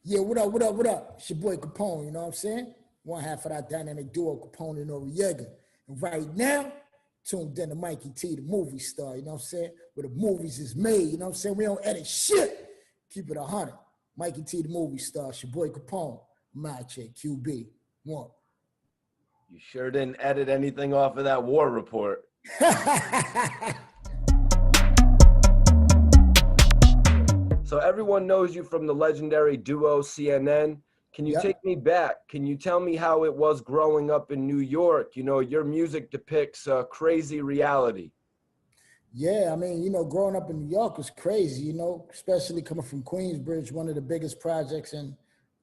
Yeah, what up, what up, what up? It's your boy Capone, you know what I'm saying? One half of that dynamic duo, Capone-N-Noreaga. And right now, tuned in to Mikey T, the movie star, you know what I'm saying? Where the movies is made, you know what I'm saying? We don't edit shit. Keep it 100. Mikey T, the movie star. It's your boy Capone. My chick, QB. One. You sure didn't edit anything off of that war report. So everyone knows you from the legendary duo CNN. Can you take me back? Can you tell me how it was growing up in New York? You know, your music depicts a crazy reality. Yeah, I mean, you know, growing up in New York was crazy, you know, especially coming from Queensbridge, one of the biggest projects in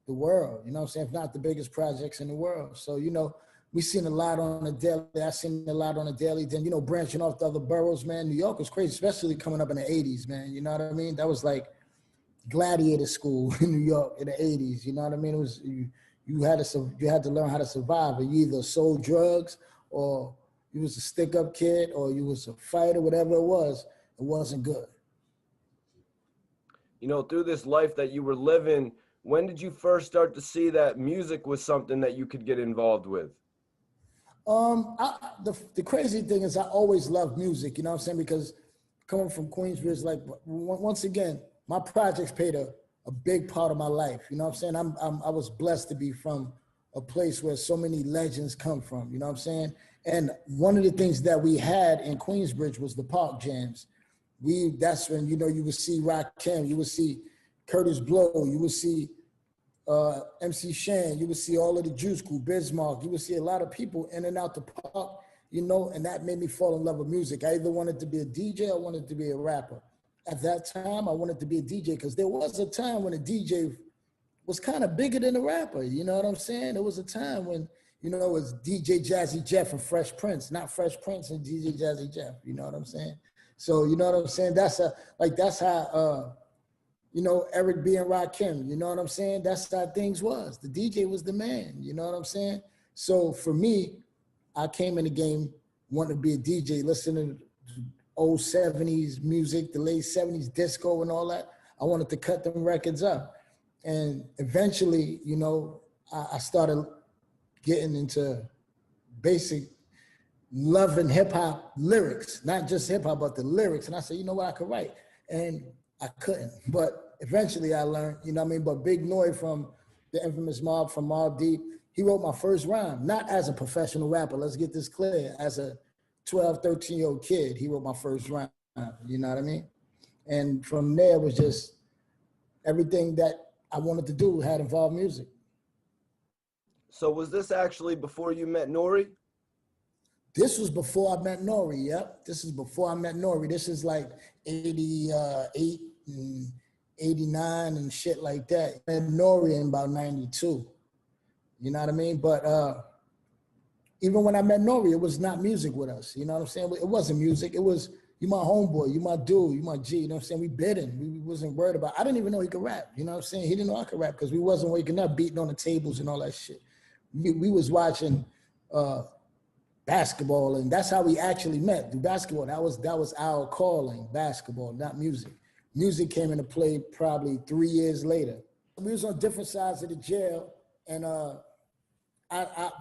the world, you know what I'm saying? If not the biggest projects in the world. So, you know, we seen a lot on the daily. I seen a lot on the daily. Then, you know, branching off the other boroughs, man, New York was crazy, especially coming up in the 80s, man. You know what I mean? That was like gladiator school in New York in the 80s. You know what I mean? It was you had to learn how to survive. You either sold drugs or you was a stick-up kid or you was a fighter, whatever it wasn't good. You know, through this life that you were living, when did you first start to see that music was something that you could get involved with? The crazy thing is I always loved music, you know what I'm saying? Because coming from Queensbridge, like once again, my projects played a big part of my life. You know what I'm saying? I was blessed to be from a place where so many legends come from, you know what I'm saying? And one of the things that we had in Queensbridge was the park jams. That's when, you know, you would see Rakim, you would see Curtis Blow, you would see MC Shan, you would see all of the Juice Crew, Bismarck, you would see a lot of people in and out the park, you know, and that made me fall in love with music. I either wanted to be a DJ or wanted to be a rapper. At that time, I wanted to be a DJ because there was a time when a DJ was kind of bigger than a rapper, you know what I'm saying? There was a time when, you know, it was DJ Jazzy Jeff and Fresh Prince, not Fresh Prince and DJ Jazzy Jeff, you know what I'm saying? So, you know what I'm saying? That's how, you know, Eric B. and Rakim, you know what I'm saying? That's how things was. The DJ was the man, you know what I'm saying? So for me, I came in the game wanting to be a DJ, listening to old 70s music, the late 70s disco and all that. I wanted to cut them records up. And eventually, you know, I started getting into basic love and hip hop lyrics, not just hip hop, but the lyrics. And I said, you know what, I could write. And I couldn't, but eventually I learned, you know what I mean? But Big N.O.R.E from the infamous Mob from Mobb Deep, he wrote my first rhyme, not as a professional rapper, let's get this clear, as a 12, 13-year-old kid, he wrote my first rhyme, you know what I mean? And from there was just everything that I wanted to do had involved music. So was this actually before you met N.O.R.E? This was before I met N.O.R.E, yep. This is before I met N.O.R.E. This is like 88 and 89 and shit like that. I met N.O.R.E in about 92, you know what I mean? But even when I met N.O.R.E, it was not music with us, you know what I'm saying? It wasn't music, it was, you my homeboy, you my dude, you my G, you know what I'm saying? We bidding, we wasn't worried about, I didn't even know he could rap, you know what I'm saying? He didn't know I could rap because we wasn't waking up beating on the tables and all that shit. We was watching basketball, and that's how we actually met, through basketball. That was our calling, basketball, not music. Music came into play probably 3 years later. We was on different sides of the jail, and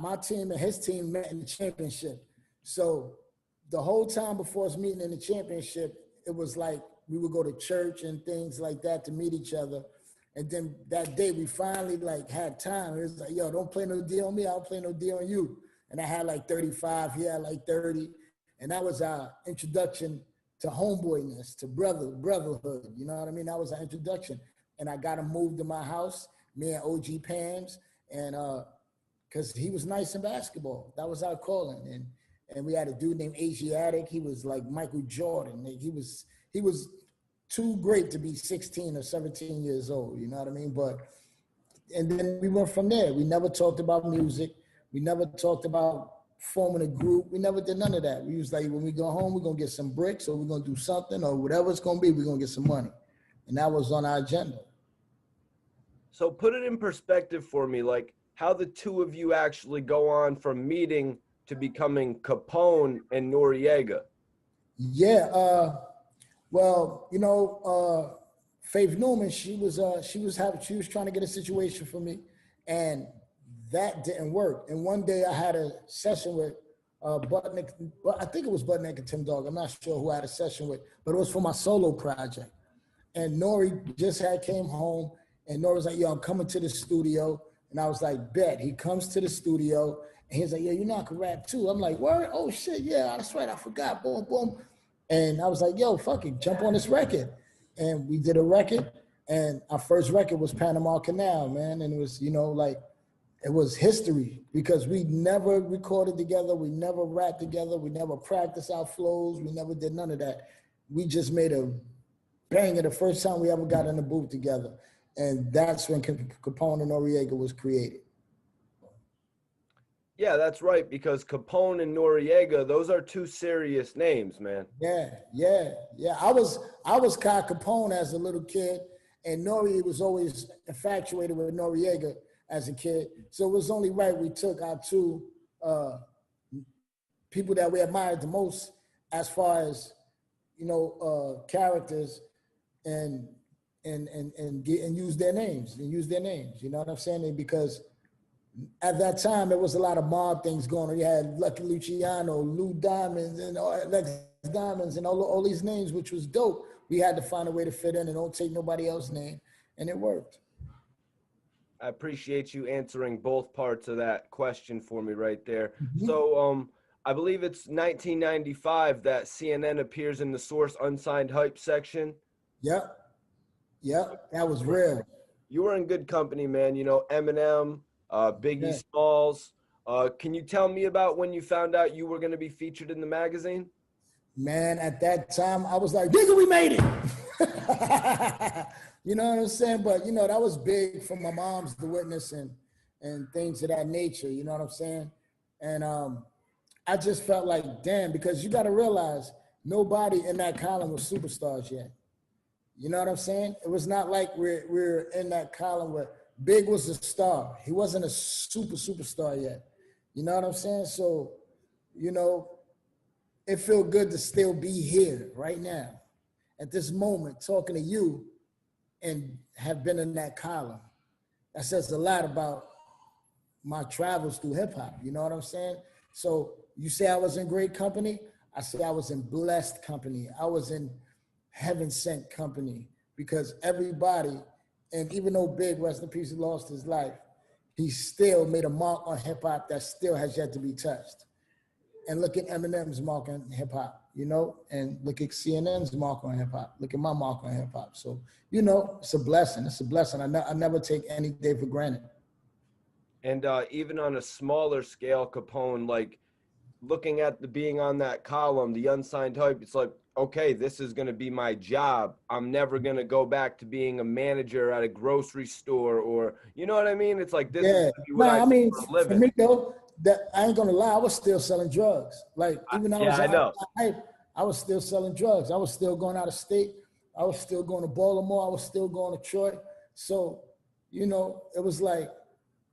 my team and his team met in the championship. So the whole time before us meeting in the championship, it was like we would go to church and things like that to meet each other. And then that day we finally like had time. It was like, yo, don't play no D on me, I'll play no D on you. And I had like 35, he had like 30. And that was our introduction to homeboyness, to brotherhood. You know what I mean? That was our introduction. And I got him moved to my house, me and OG Pam's, and because he was nice in basketball. That was our calling. And we had a dude named Asiatic. He was like Michael Jordan. He was too great to be 16 or 17 years old, you know what I mean? And then we went from there. We never talked about music. We never talked about forming a group. We never did none of that. We was like, when we go home, we're gonna get some bricks or we're gonna do something or whatever it's gonna be, we're gonna get some money. And that was on our agenda. So put it in perspective for me, like how the two of you actually go on from meeting to becoming Capone-N-Noreaga. Yeah, well, you know, Faith Newman, she was trying to get a situation for me, and that didn't work. And one day I had a session with Buttnick, I think it was Buttnick and Tim Dog. I'm not sure who I had a session with, but it was for my solo project. And N.O.R.E just had came home, and N.O.R.E was like, yo, I'm coming to the studio. And I was like, bet. He comes to the studio, and he's like, yeah, you know I can rap too. I'm like, word? Oh shit, yeah, that's right, I forgot, boom, boom. And I was like, yo, fuck it, jump on this record. And we did a record, and our first record was Panama Canal, man. And it was, you know, like, it was history because we never recorded together, we never rapped together, we never practiced our flows, we never did none of that. We just made a banger the first time we ever got in the booth together. And that's when Capone-N-Noreaga was created. Yeah, that's right, because Capone and Noriega, those are two serious names, man. Yeah. I was Kyle Capone as a little kid, and N.O.R.E was always infatuated with Noriega as a kid. So it was only right we took our two people that we admired the most as far as, you know, characters and use their names you know what I'm saying? Because at that time there was a lot of mob things going on. You had Lucky Luciano, Lou Diamonds, and Lex Diamonds, and all these names, which was dope. We had to find a way to fit in and don't take nobody else's name, and it worked. I appreciate you answering both parts of that question for me right there. So I believe it's 1995 that CNN appears in the Source Unsigned Hype section. Yep, that was real. You were in good company, man. You know, Eminem, Biggie Smalls. Can you tell me about when you found out you were going to be featured in the magazine? Man, at that time, I was like, nigga, we made it. You know what I'm saying? But, you know, that was big for my mom's The Witness and things of that nature, you know what I'm saying? And I just felt like, damn, because you got to realize nobody in that column was superstars yet. You know what I'm saying? It was not like we're in that column where Big was a star. He wasn't a superstar yet. You know what I'm saying? So, you know, it felt good to still be here right now at this moment talking to you and have been in that column. That says a lot about my travels through hip hop. You know what I'm saying? So you say I was in great company. I say I was in blessed company. I was in heaven sent company because everybody, and even though Big, rest in peace, he lost his life, he still made a mark on hip hop that still has yet to be touched. And look at Eminem's mark on hip hop, you know, and look at CNN's mark on hip hop. Look at my mark on hip hop. So, you know, it's a blessing. It's a blessing. I never take any day for granted. And even on a smaller scale, Capone, like looking at being on that column, the Unsigned Hype, it's like, okay, this is going to be my job. I'm never going to go back to being a manager at a grocery store or, you know what I mean? It's like, this is gonna be what I mean, for a living. For me though, that I ain't gonna lie, I was still selling drugs. Like even though I was still selling drugs. I was still going out of state. I was still going to Baltimore. I was still going to Troy. So, you know, it was like,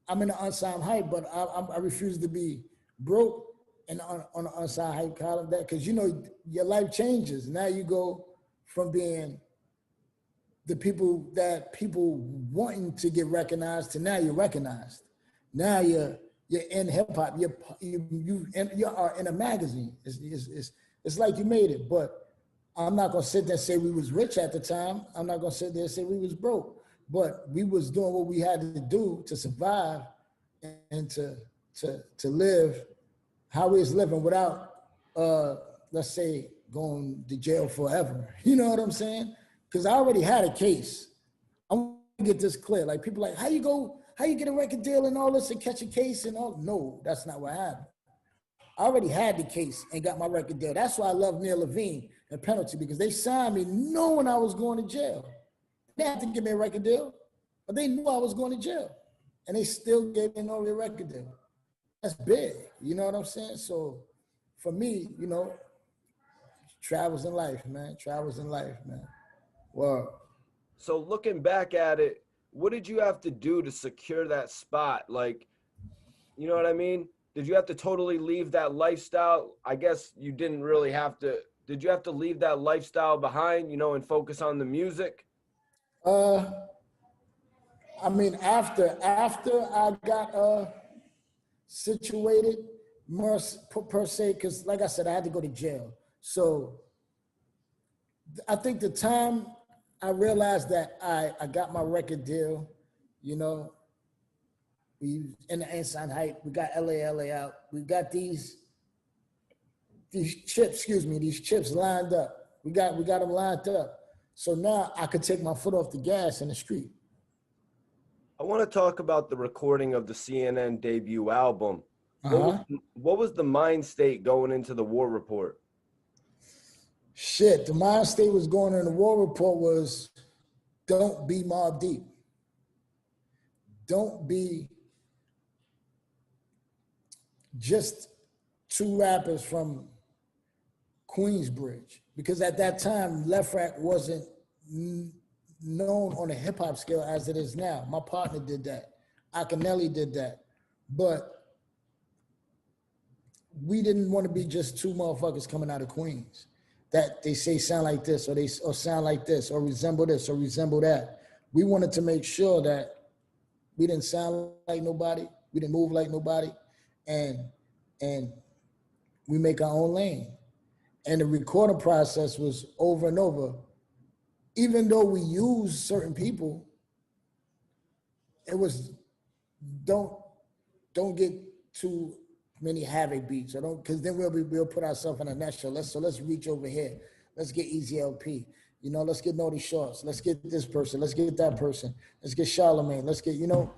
I'm in the Unsigned Hype, but I refuse to be broke and on the Unsigned Hype column, that because, you know, your life changes. Now you go from being the people that people wanting to get recognized to now you're recognized. Now you're in hip hop. You are in a magazine. It's like you made it. But I'm not gonna sit there and say we was rich at the time. I'm not gonna sit there and say we was broke. But we was doing what we had to do to survive and to live how we was living without let's say going to jail forever. You know what I'm saying? Because I already had a case. I want to get this clear. Like people like, how you get a record deal and all this and catch a case and all? No, that's not what happened. I already had the case and got my record deal. That's why I love Neil Levine and Penalty, because they signed me knowing I was going to jail. They had to give me a record deal, but they knew I was going to jail. And they still gave me a record deal. That's big, you know what I'm saying? So for me, you know, travels in life, man. Travels in life, man. Wow. So looking back at it, what did you have to do to secure that spot? Like, you know what I mean? Did you have to totally leave that lifestyle? I guess you didn't really have to. Did you have to leave that lifestyle behind, you know, and focus on the music? Uh, I mean, after I got situated, per se, because like I said, I had to go to jail. So I think the time I realized that I got my record deal, you know, we in the Ensign Height, we got LA out, we got these chips, these chips lined up. We got them lined up. So now I could take my foot off the gas in the street. I want to talk about the recording of the CNN debut album. What was the mind state going into the war report? Shit, the mind state was going in the war report was, don't be Mobb Deep. Don't be just two rappers from Queensbridge. Because at that time, Left Rack wasn't known on a hip hop scale as it is now. My partner did that. Akinelli did that. But we didn't want to be just two motherfuckers coming out of Queens that they say sound like this, or sound like this, or resemble this, or resemble that. We wanted to make sure that we didn't sound like nobody, we didn't move like nobody, and we make our own lane. And the recording process was over and over. Even though we used certain people, it was don't get too many Havoc beats, or don't, because then we'll put ourselves in a nutshell. Let's reach over here. Let's get Easy LP. You know, let's get Naughty Shorts. Let's get this person. Let's get that person. Let's get Charlemagne. Let's get, Nasheem.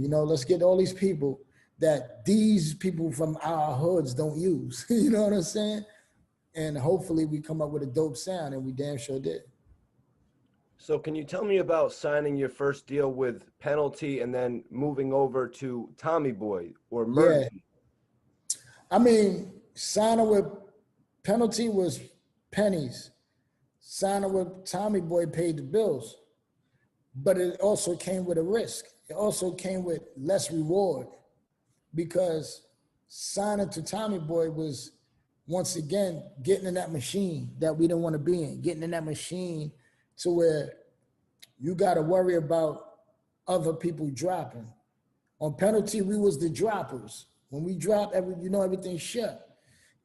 You know, let's get all these people that these people from our hoods don't use. You know what I'm saying? And hopefully we come up with a dope sound, and we damn sure did. So can you tell me about signing your first deal with Penalty and then moving over to Tommy Boy or Murder? Yeah. I mean, signing with Penalty was pennies. Signing with Tommy Boy paid the bills. But it also came with a risk. It also came with less reward, because signing to Tommy Boy was, once again, getting in that machine that we didn't want to be in, getting in that machine to where you got to worry about other people dropping. On Penalty, we was the droppers. When we dropped, everything shut.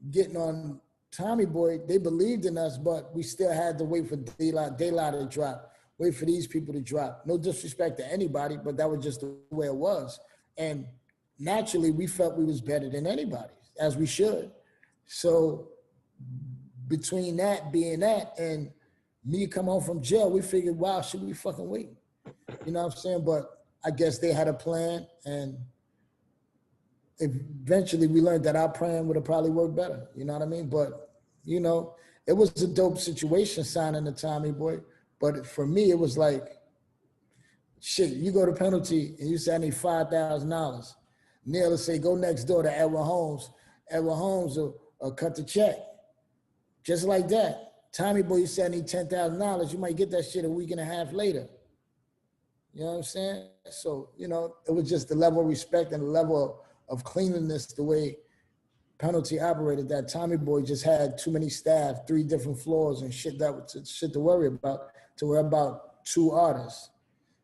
Getting on Tommy Boy, they believed in us, but we still had to wait for Daylight to drop, wait for these people to drop. No disrespect to anybody, but that was just the way it was. And naturally, we felt we was better than anybody, as we should. So between that being that and me come home from jail, we figured, wow, should we fucking wait? You know what I'm saying? But I guess they had a plan, and eventually we learned that our plan would have probably worked better. You know what I mean? But, it was a dope situation signing to Tommy Boy. But for me, it was like, shit, you go to Penalty and you say, I need $5,000. Neil will say, go next door to Edwin Holmes. Edwin Holmes will cut the check. Just like that. Tommy Boy, you say I need $10,000. You might get that shit a week and a half later. You know what I'm saying? So, it was just the level of respect and the level of cleanliness, the way Penalty operated, that Tommy Boy just had too many staff, 3 different floors and shit to worry about, to worry about 2 artists.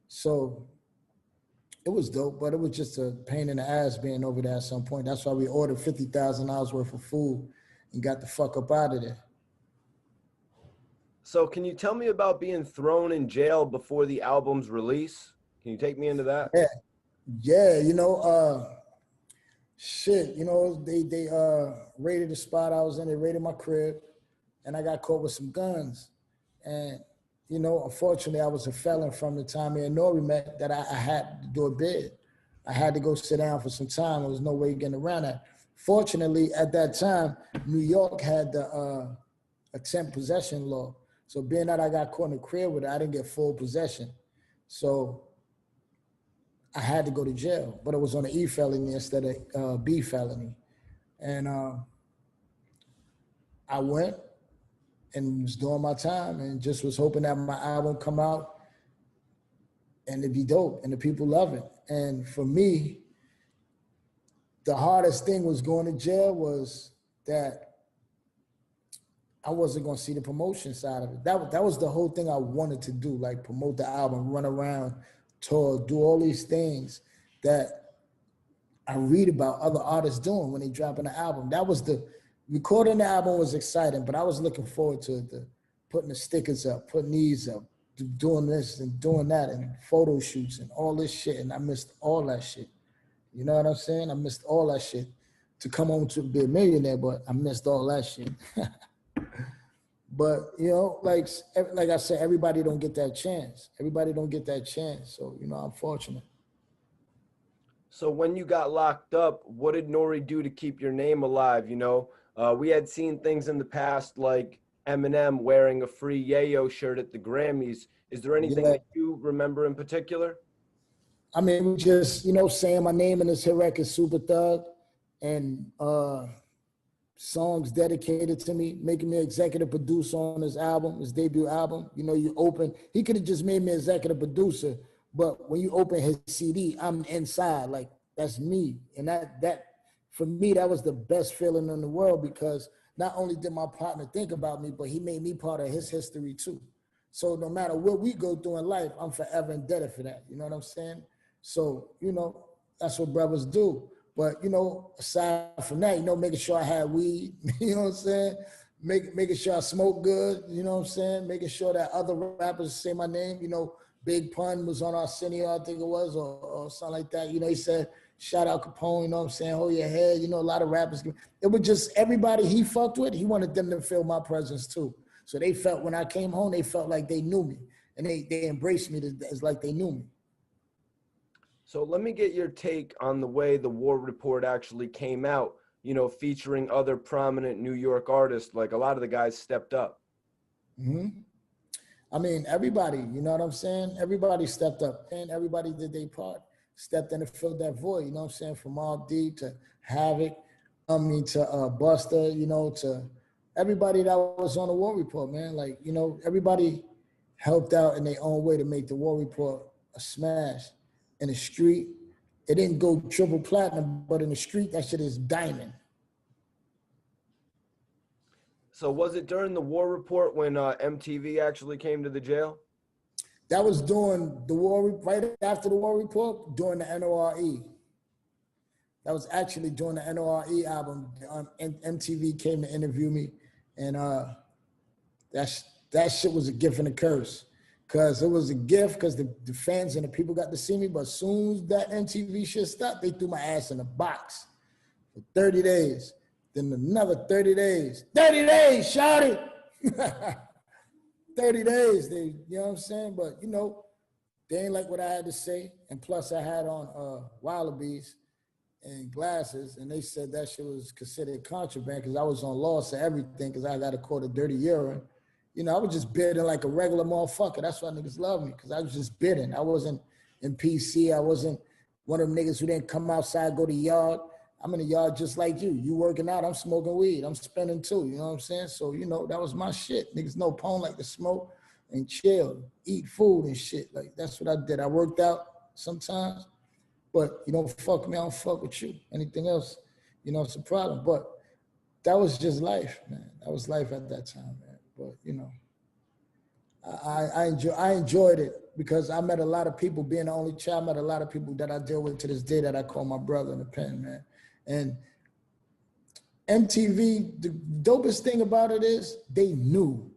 So it was dope, but it was just a pain in the ass being over there at some point. That's why we ordered $50,000 worth of food and got the fuck up out of there. So can you tell me about being thrown in jail before the album's release? Can you take me into that? Yeah, shit, they raided the spot I was in. They raided my crib, and I got caught with some guns. And, unfortunately, I was a felon from the time me and N.O.R.E met, that I had to do a bid. I had to go sit down for some time. There was no way getting around that. Fortunately, at that time, New York had the attempt possession law. So being that I got caught in the crib with it, I didn't get full possession. So I had to go to jail, but it was on an E felony instead of B felony. And I went and was doing my time and just was hoping that my album come out and it'd be dope and the people love it. And for me, the hardest thing was going to jail was that I wasn't gonna see the promotion side of it. That was the whole thing I wanted to do, like promote the album, run around, tour, do all these things that I read about other artists doing when they dropping an album. That was recording the album was exciting, but I was looking forward to putting the stickers up, putting these up, doing this and doing that, and photo shoots and all this shit. And I missed all that shit. You know what I'm saying? I missed all that shit to come home to be a millionaire, but I missed all that shit. But, you know, like I said, everybody don't get that chance. Everybody don't get that chance. So, you know, I'm fortunate. So when you got locked up, what did N.O.R.E do to keep your name alive? You know, we had seen things in the past like Eminem wearing a free Yayo shirt at the Grammys. Is there anything that you remember in particular? I mean, just, you know, saying my name in this hit record, Super Thug, and songs dedicated to me, making me executive producer on his album, his debut album. You know, he could have just made me executive producer, but when you open his CD, I'm inside, like that's me. And that for me, that was the best feeling in the world, because not only did my partner think about me, but he made me part of his history too. So no matter what we go through in life, I'm forever indebted for that. You know what I'm saying? So, you know, that's what brothers do. But, you know, aside from that, you know, making sure I had weed, you know what I'm saying? Making sure I smoke good, you know what I'm saying? Making sure that other rappers say my name. You know, Big Pun was on Arsenio, I think it was, or something like that. You know, he said, shout out Capone, you know what I'm saying? Hold your head. You know, a lot of rappers. It was just everybody he fucked with, he wanted them to feel my presence too. So they felt when I came home, they felt like they knew me. And they embraced me as like they knew me. So let me get your take on the way the War Report actually came out, you know, featuring other prominent New York artists. Like a lot of the guys stepped up. I mean, everybody, you know what I'm saying? Everybody stepped up and everybody did their part, stepped in and filled that void, you know what I'm saying? From Mobb Deep to Havoc, to Buster, you know, to everybody that was on the War Report, man. Like, you know, everybody helped out in their own way to make the War Report a smash. In the street, it didn't go triple platinum, but in the street, that shit is diamond. So was it during the War Report when MTV actually came to the jail? That was during the War, right after the War Report, during the N.O.R.E. That was actually during the N.O.R.E. album. MTV came to interview me, and that shit was a gift and a curse. Because it was a gift because the fans and the people got to see me, but as soon as that MTV shit stopped, they threw my ass in a box for 30 days. Then another 30 days. 30 days, shout it! 30 days, you know what I'm saying? But, you know, they ain't like what I had to say. And plus I had on wallabies and glasses, and they said that shit was considered contraband because I was on loss of everything because I got to caught a dirty urine. You know, I was just bidding like a regular motherfucker. That's why niggas love me, because I was just bidding. I wasn't in PC. I wasn't one of them niggas who didn't come outside, go to the yard. I'm in the yard just like you. You working out, I'm smoking weed. I'm spending too, you know what I'm saying? So, you know, that was my shit. Niggas know Pone like to smoke and chill, eat food and shit. Like, that's what I did. I worked out sometimes, but you don't fuck me, I don't fuck with you. Anything else, you know, it's a problem. But that was just life, man. That was life at that time, man. But, you know, I enjoyed it because I met a lot of people. Being the only child, I met a lot of people that I deal with to this day that I call my brother in the pen, man. And MTV, the dopest thing about it is they knew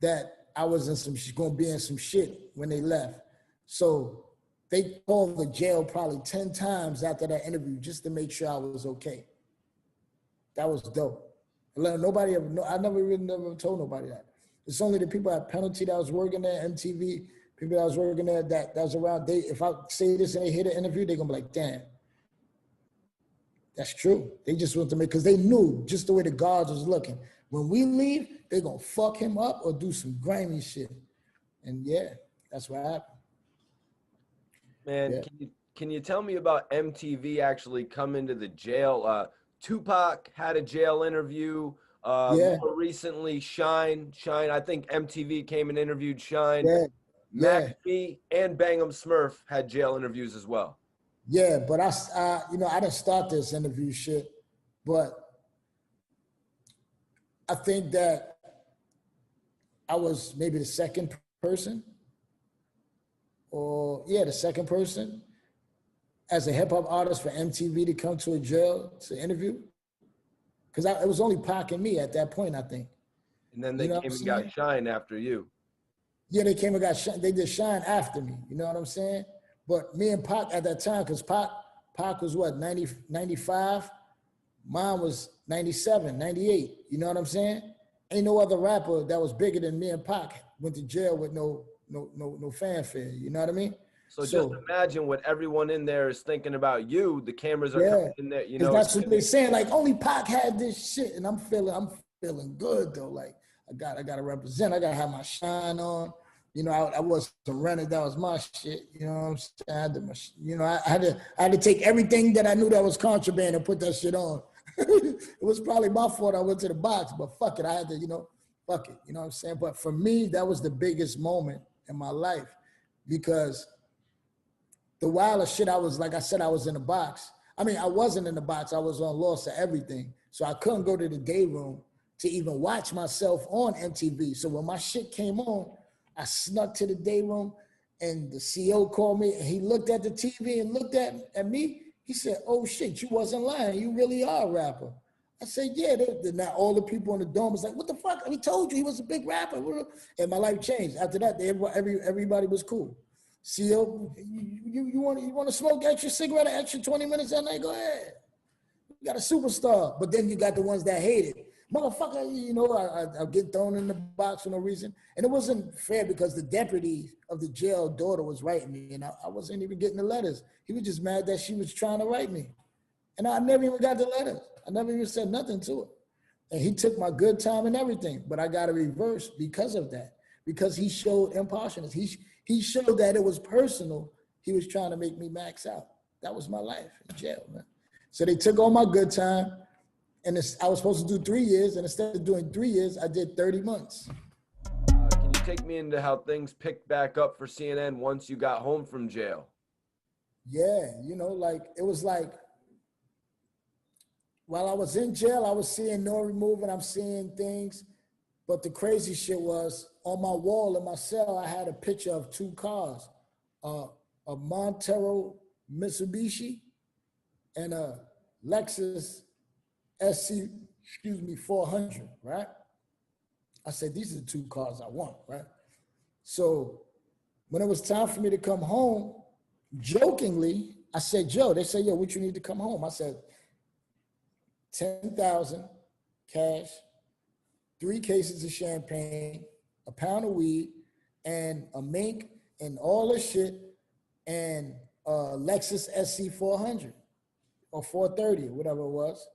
that I was going to be in some shit when they left. So they called the jail probably 10 times after that interview just to make sure I was okay. That was dope. Nobody ever know. I never told nobody that. It's only the people at Penalty that was working there, MTV, people that was working there that was around. If I say this and they hear the interview, they're gonna be like, damn, that's true. They just want to make, because they knew just the way the guards was looking. When we leave, they're gonna fuck him up or do some grimy shit. And yeah, that's what happened. Man, yeah. Can you tell me about MTV actually coming to the jail? Tupac had a jail interview. More recently, Shine. I think MTV came and interviewed Shine. Mac B and Bang'em Smurf had jail interviews as well. Yeah, but you know, I didn't start this interview shit, but I think that I was maybe the second person, or yeah, the second person as a hip hop artist for MTV to come to a jail to interview. Because it was only Pac and me at that point, I think. And then they came and got Shine after you. Yeah, they came and got Shine. They did Shine after me. You know what I'm saying? But me and Pac at that time, because Pac was what, 90, 95? Mine was 97, 98. You know what I'm saying? Ain't no other rapper that was bigger than me and Pac went to jail with no fanfare. You know what I mean? So just imagine what everyone in there is thinking about you. The cameras are coming in there, you know. That's what they're saying. Like, only Pac had this shit, and I'm feeling good though. Like, I gotta represent. I gotta have my shine on. You know, I wasn't rented. That was my shit. You know what I'm saying? I had to take everything that I knew that was contraband and put that shit on. It was probably my fault I went to the box, but fuck it. I had to, fuck it. You know what I'm saying? But for me, that was the biggest moment in my life, because the wildest shit, I was, like I said, I was in the box. I mean, I wasn't in the box. I was on loss of everything. So I couldn't go to the day room to even watch myself on MTV. So when my shit came on, I snuck to the day room, and the CEO called me, and he looked at the TV and looked at me. He said, "Oh shit, you wasn't lying. You really are a rapper." I said, "Yeah." Now all the people in the dome was like, "What the fuck? We told you he was a big rapper." And my life changed. After that, everybody was cool. CEO, you want to smoke extra cigarette, an extra 20 minutes that night? Go ahead. You got a superstar. But then you got the ones that hate it. Motherfucker, I get thrown in the box for no reason. And it wasn't fair, because the deputy of the jail daughter was writing me, and I wasn't even getting the letters. He was just mad that she was trying to write me. And I never even got the letters. I never even said nothing to her. And he took my good time and everything, but I got a reverse because of that, because he showed impartialness. He showed that it was personal. He was trying to make me max out. That was my life in jail, man. So they took all my good time, and I was supposed to do 3 years, and instead of doing 3 years, I did 30 months. Can you take me into how things picked back up for CNN once you got home from jail? Yeah, it was like, while I was in jail, I was seeing N.O.R.E moving, I'm seeing things. But the crazy shit was, on my wall in my cell, I had a picture of 2 cars, a Montero Mitsubishi and a Lexus SC, 400, right? I said, these are the 2 cars I want, right? So when it was time for me to come home, jokingly, I said, Joe, they said, yo, what you need to come home? I said, 10,000 cash, 3 cases of champagne, a pound of weed, and a mink, and all this shit, and a Lexus SC 400 or 430, whatever it was.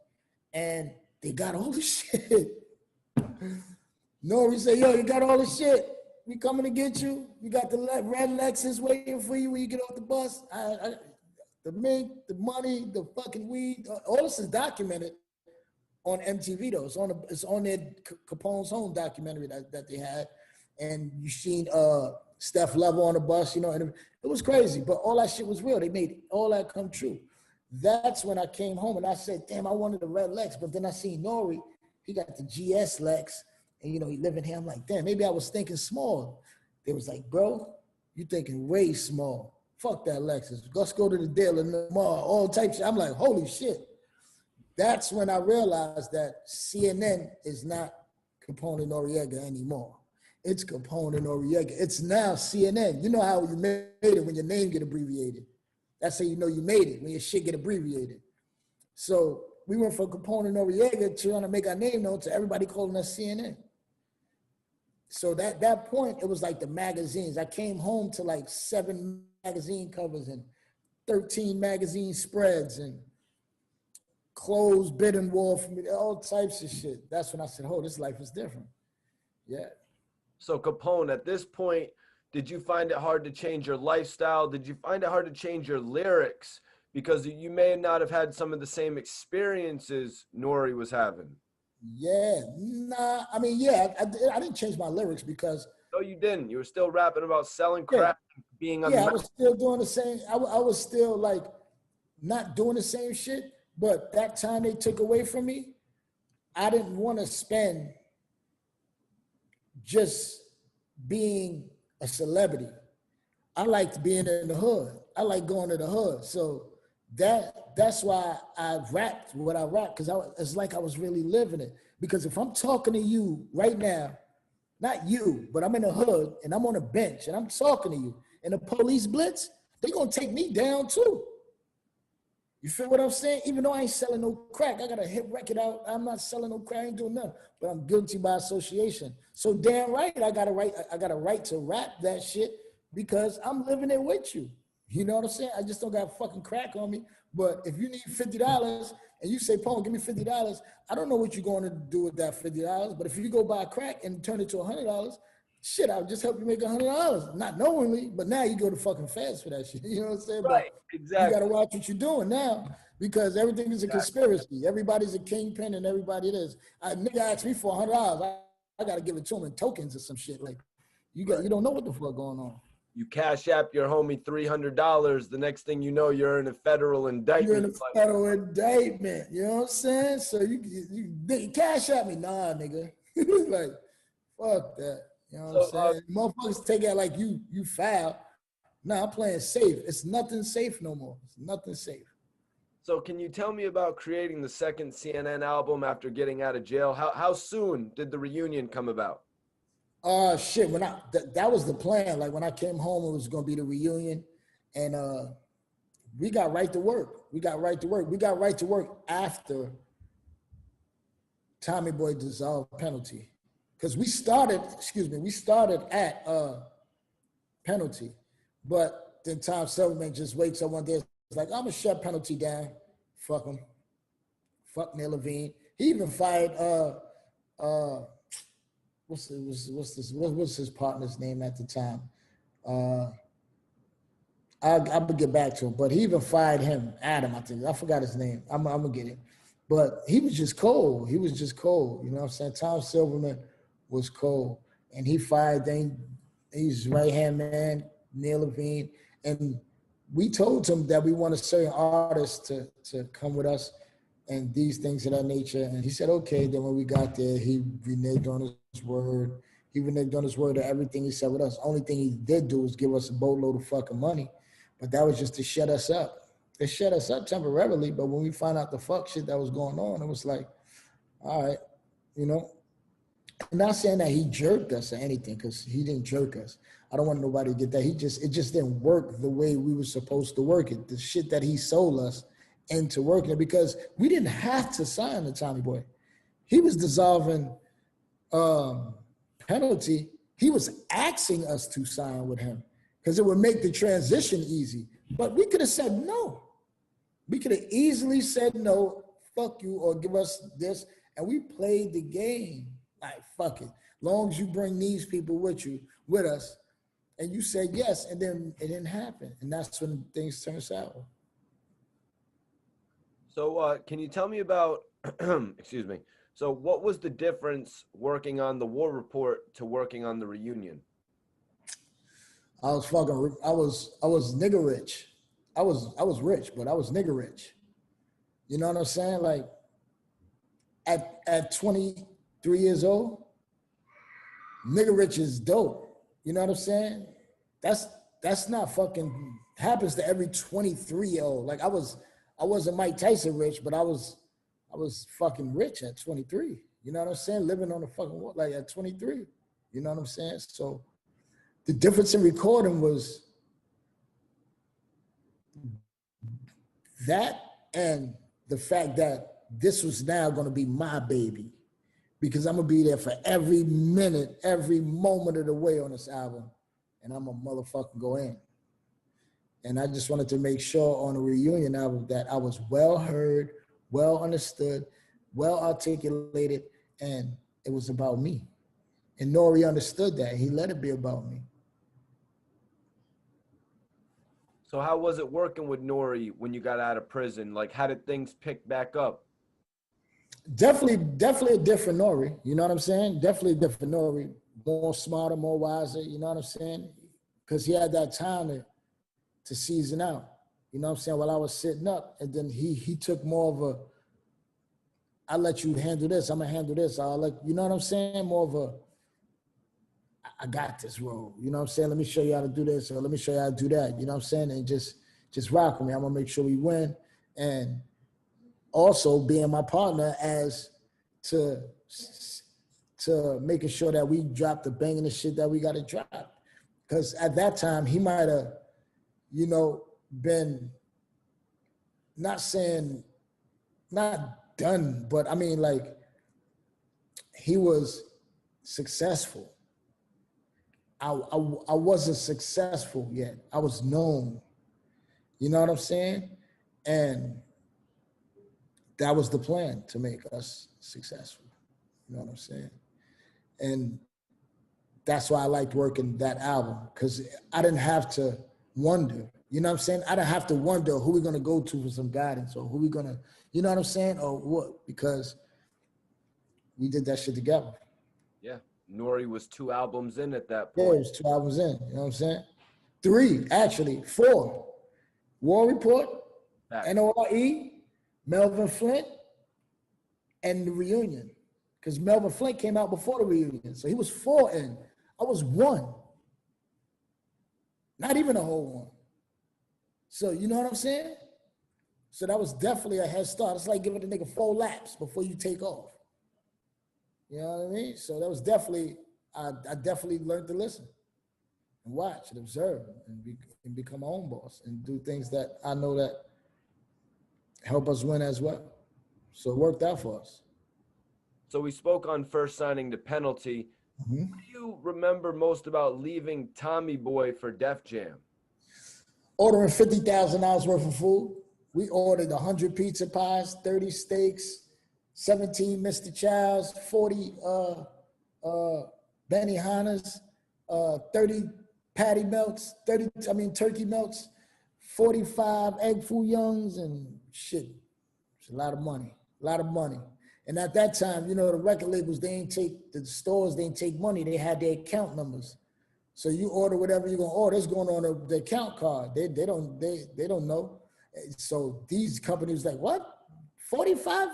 And they got all the shit. N.O.R.E said, yo, you got all the shit. We coming to get you. You got the red Lexus waiting for you when you get off the bus. The mink, the money, the fucking weed, all this is documented on MTV though. It's on their Capone's Home documentary that they had. And you seen Steph Level on the bus, and it was crazy, but all that shit was real. They made all that come true. That's when I came home and I said, damn, I wanted the red Lex, but then I seen N.O.R.E, he got the GS Lex, and he living here. I'm like, damn, maybe I was thinking small. They was like, bro, you thinking way small. Fuck that Lexus. Let's go to the dealer tomorrow, all types of shit. I'm like, holy shit. That's when I realized that CNN is not Capone-N-Noreaga anymore. It's Capone-N-Noreaga. It's now CNN. You know how you made it when your name get abbreviated. That's how you know you made it, when your shit get abbreviated. So we went from Capone-N-Noreaga trying to make our name known to everybody calling us CNN. So that point, it was like the magazines. I came home to like 7 magazine covers and 13 magazine spreads and clothes bidding war for me, all types of shit. That's when I said, oh, this life is different. Yeah. So Capone, at this point, did you find it hard to change your lifestyle? Did you find it hard to change your lyrics? Because you may not have had some of the same experiences N.O.R.E was having. Yeah, nah, I mean, yeah, I didn't change my lyrics because. No, you didn't. You were still rapping about selling crack, being on the I was still doing the same. I was still like not doing the same shit, but that time they took away from me, I didn't want to spend just being a celebrity. I liked being in the hood. I like going to the hood. So that's why I rapped what I rapped, because it's like I was really living it. Because if I'm talking to you right now, not you, but I'm in the hood and I'm on a bench and I'm talking to you, and the police blitz, they're gonna take me down too. You feel what I'm saying? Even though I ain't selling no crack, I got a hit record out. I'm not selling no crack, I ain't doing nothing, but I'm guilty by association. So damn right, I got a right to rap that shit because I'm living it with you. You know what I'm saying? I just don't got fucking crack on me. But if you need $50 and you say, Paul, give me $50, I don't know what you're going to do with that $50. But if you go buy crack and turn it to $100, shit, I'll just help you make $100, not knowingly, but now you go to fucking feds for that shit. You know what I'm saying? Right, but exactly. You got to watch what you're doing now because everything is a conspiracy. Everybody's a kingpin and everybody it is. A nigga asked me for $100, I got to give it to him in tokens or some shit. Like, you don't know what the fuck going on. You cash app your homie $300. The next thing you know, you're in a federal indictment. You're in a federal indictment. You know what I'm saying? So you cash at me, nah, nigga. Like, fuck that. You know what I'm saying? Motherfuckers take it like you foul. Nah, I'm playing safe. It's nothing safe no more. It's nothing safe. So can you tell me about creating the second CNN album after getting out of jail? How soon did the reunion come about? Shit, that was the plan. Like when I came home, it was gonna be the reunion, and we got right to work. We got right to work after Tommy Boy dissolved Penalty. Because we started at Penalty, but then Tom Silverman just wakes up one day, it's like, I'm gonna shut Penalty down. Fuck him. Fuck Neil Levine. He even fired what's his partner's name at the time? I'll get back to him, but he even fired him, Adam, I think. I forgot his name. I'm gonna get it. But he was just cold. You know what I'm saying? Tom Silverman was cold. And he fired his right-hand man, Neil Levine. And we told him that we want a certain artist to come with us and these things of that nature. And he said, okay. Then when we got there, he reneged on his word. He reneged on his word to everything he said with us. Only thing he did do was give us a boatload of fucking money. But that was just to shut us up. It shut us up temporarily. But when we found out the fuck shit that was going on, it was like, all right, you know. I'm not saying that he jerked us or anything, because he didn't jerk us. I don't want nobody to get that. It just didn't work the way we were supposed to work it. The shit that he sold us into working it, because we didn't have to sign the Tommy Boy. He was dissolving Penalty. He was asking us to sign with him because it would make the transition easy. But we could have said no. We could have easily said no, fuck you, or give us this. And we played the game. Like, fuck it. Long as you bring these people with us, and you said yes, and then it didn't happen. And that's when things turn sour. So can you tell me about, excuse me. So what was the difference working on the War Report to working on the reunion? I was nigga rich. I was rich, but I was nigga rich. You know what I'm saying? Like at 23 years old, nigga rich is dope. You know what I'm saying? That's not fucking happens to every 23-year-old. Like I wasn't Mike Tyson rich, but I was fucking rich at 23. You know what I'm saying? Living on the fucking wall, like at 23. You know what I'm saying? So the difference in recording was that, and the fact that this was now going to be my baby, because I'm going to be there for every minute, every moment of the way on this album, and I'm a motherfucking go in. And I just wanted to make sure on the reunion album that I was well heard, well understood, well articulated, and it was about me. And N.O.R.E understood that. He let it be about me. So how was it working with N.O.R.E when you got out of prison? Like, how did things pick back up? Definitely a different N.O.R.E. You know what I'm saying? Definitely a different N.O.R.E. More smarter, more wiser. You know what I'm saying? Because he had that time to season out. You know what I'm saying? While I was sitting up, and then he took more of a, I'll let you handle this. I'm gonna handle this. You know what I'm saying? More of a, I got this role. You know what I'm saying? Let me show you how to do this, or let me show you how to do that. You know what I'm saying? And just rock with me. I'm gonna make sure we win. And also being my partner as to making sure that we drop the banging shit that we gotta drop. Because at that time he might have, you know, been not done, but I mean, like, he was successful. I wasn't successful yet. I was known. You know what I'm saying? And that was the plan, to make us successful. You know what I'm saying? And that's why I liked working that album, because I didn't have to wonder. You know what I'm saying? I didn't have to wonder who we're gonna go to for some guidance, or who we gonna, you know what I'm saying, or what, because we did that shit together. Yeah, N.O.R.E was 2 albums in at that Yeah, point. it was 2 albums in. You know what I'm saying? 3, actually, 4. War Report, N.O.R.E, Melvin Flint, and the Reunion. Because Melvin Flint came out before the Reunion. So he was 4 in. I was 1. Not even a whole 1. So you know what I'm saying? So that was definitely a head start. It's like giving a nigga 4 laps before you take off. You know what I mean? So that was definitely, I definitely learned to listen and watch and observe and become my own boss and do things that I know that help us win as well. So it worked out for us. So we spoke on first signing to Penalty. Mm-hmm. What do you remember most about leaving Tommy Boy for Def Jam? Ordering $50,000 worth of food. We ordered 100 pizza pies, 30 steaks, 17 Mr. Childs, 40 Benihana's, 30 patty melts, turkey melts, 45 egg foo youngs, and shit. It's a lot of money, And at that time, you know, the record labels, the stores didn't take money. They had their account numbers. So you order whatever you're gonna order, it's going on the account card. They don't know. So these companies like, what? 45?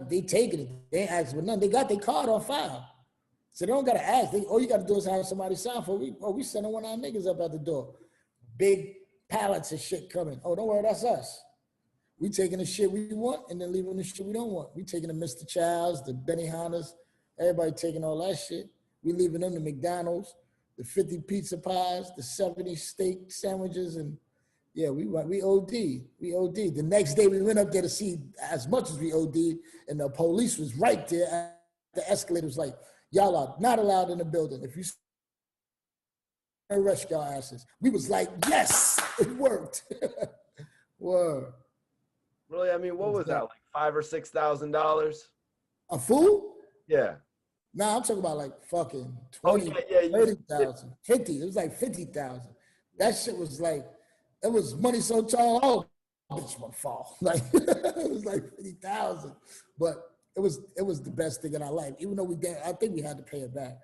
They taking it. They ain't asking for nothing. They got their card on file. So they don't gotta ask. All you gotta do is have somebody sign for it. We sending one of our niggas up at the door. Big pallets of shit coming. Oh, don't worry, that's us. We taking the shit we want and then leaving the shit we don't want. We taking the Mr. Childs, the Benihanas, everybody taking all that shit. We leaving them the McDonald's, the 50 pizza pies, the 70 steak sandwiches, and yeah, we OD. We OD. The next day we went up there to see as much as we OD, and the police was right there at the escalator. Was like, y'all are not allowed in the building. If you arrest y'all asses. We was like, yes, it worked. Word. Really? I mean, what was that, like $5,000 or $6,000? A fool? Yeah. Nah, I'm talking about like fucking 20, 30,000, 50. It was like 50,000. That shit was like, it was money so tall, oh, bitch would fall. Like, it was like 50,000. But it was the best thing in our life. Even though I think we had to pay it back.